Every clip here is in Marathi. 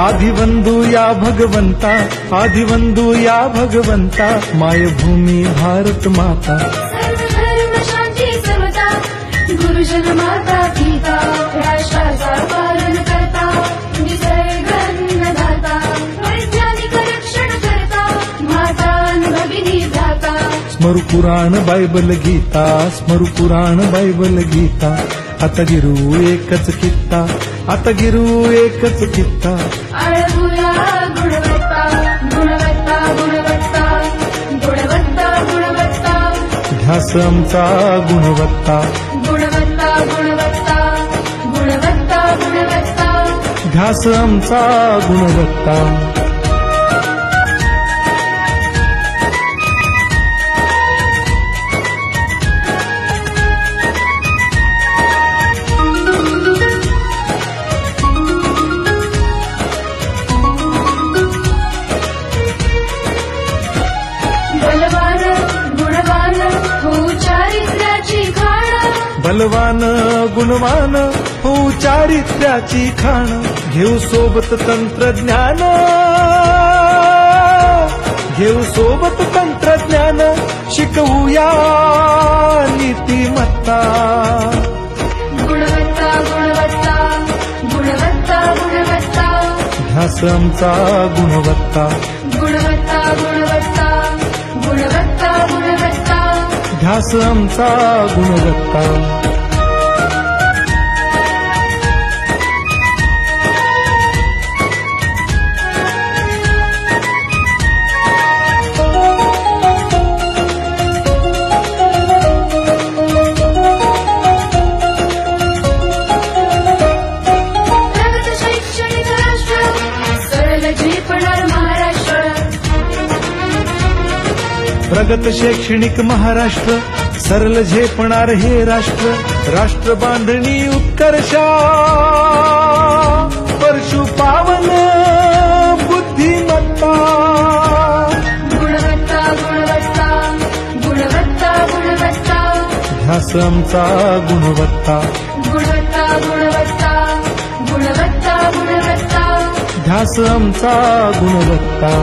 आदिवंदू या भगवंता, आदिवंदू या भगवंता, मायभूमी भारत माता. सर्व धर्म शांती समता, गुरुजन माता पिता, राष्ट्राचा पालन करता, निसर्ग अन्नदाता, वैज्ञानिक रक्षण करता, माता भगिनी दाता. स्मरू पुराण बायबल गीता, स्मरू पुराण बायबल गीता. आता गिरू एकच कित्ता, आता गिरू एकच कित्ता. आळवूया गुणवत्ता, गुणवत्ता, गुणवत्ता, गुणवत्ता, गुणवत्ता. ध्यास आमचा गुणवत्ता, गुणवत्ता, गुणवत्ता, गुणवत्ता, गुणवत्ता. ध्यास आमचा गुणवत्ता. बलवान गुणवान हो चारित्र्याची खाण, बलवान गुणवान हो चारित्र्याची खाण. घेऊ सोबत तंत्रज्ञान, घेऊ सोबत तंत्रज्ञान, शिकवूया नीतिमत्ता. गुणवत्ता, गुणवत्ता, गुणवत्ता, गुणवत्ता. ध्यास आमचा गुणवत्ता, गुणवत्ता, गुणवत्ता, गुणवत्ता, गुणवत्ता. ध्यास आमचा गुणवत्ता. प्रगत शैक्षणिक राष्ट्र, सरळ झेपणार महाराष्ट्र. प्रगत शैक्षणिक महाराष्ट्र, सरल झेपणार हे राष्ट्र. राष्ट्र बांधणी उत्कर्षा, परशु पावन बुद्धिमत्ता. गुणवत्ता, गुणवत्ता, गुणवत्ता, गुणवत्ता. ध्यास आमचा गुणवत्ता, गुणवत्ता, गुणवत्ता, गुणवत्ता, गुणवत्ता. ध्यास आमचा गुणवत्ता.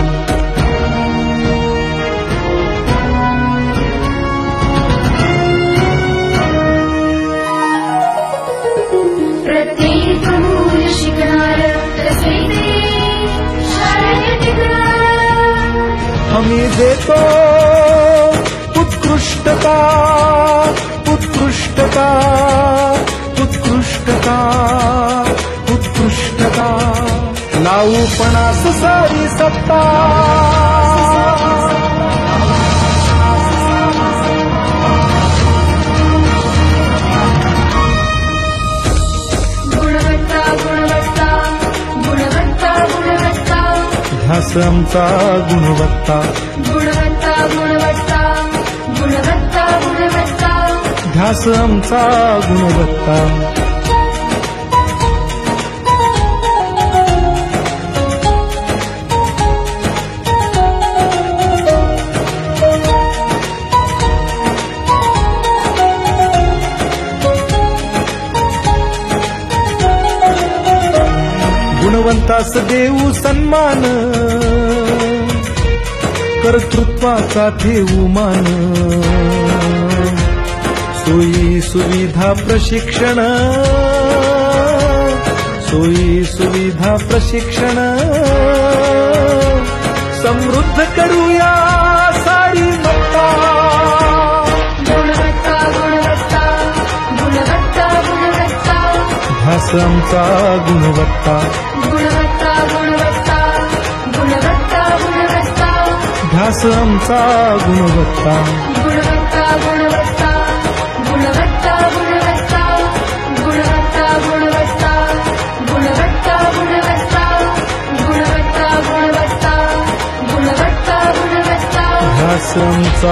प्रत्येक मूल शिकणार, तसे ते शाळेत टिकणार. आम्ही देतो उत्कृष्टता, उत्कृष्टता, उत्कृष्टता, उत्कृष्टता. लावू पणास सारी सत्ता. गुणवत्ता, गुणवत्ता, गुणवत्ता, गुणवत्ता. ध्यास आमचा गुणवत्ता, गुणवत्ता, गुणवत्ता, गुणवत्ता, गुणवत्ता. ध्यास आमचा गुणवत्ता. गुणवंतास देऊ सन्मान, कर्तृत्वाचा ठेवू मान. सोयी सुविधा प्रशिक्षण, सोयी सुविधा प्रशिक्षण. समृद्ध करूया सारी मत्ता. गुणवत्ता, गुणवत्ता, गुणवत्ता, गुणवत्ता. ध्यास आमचा गुणवत्ता, गुणवत्ता, गुणवत्ता, गुणवत्ता, गुणवत्ता. ध्यास आमचा गुणवत्ता. गुणवत्ता, गुणवत्ता, गुणवत्ता, गुणवत्ता. गुणवत्ता, गुणवत्ता, गुणवत्ता, गुणवत्ता. गुणवत्ता, गुणवत्ता, गुणवत्ता, गुणवत्ता. ध्यास आमचा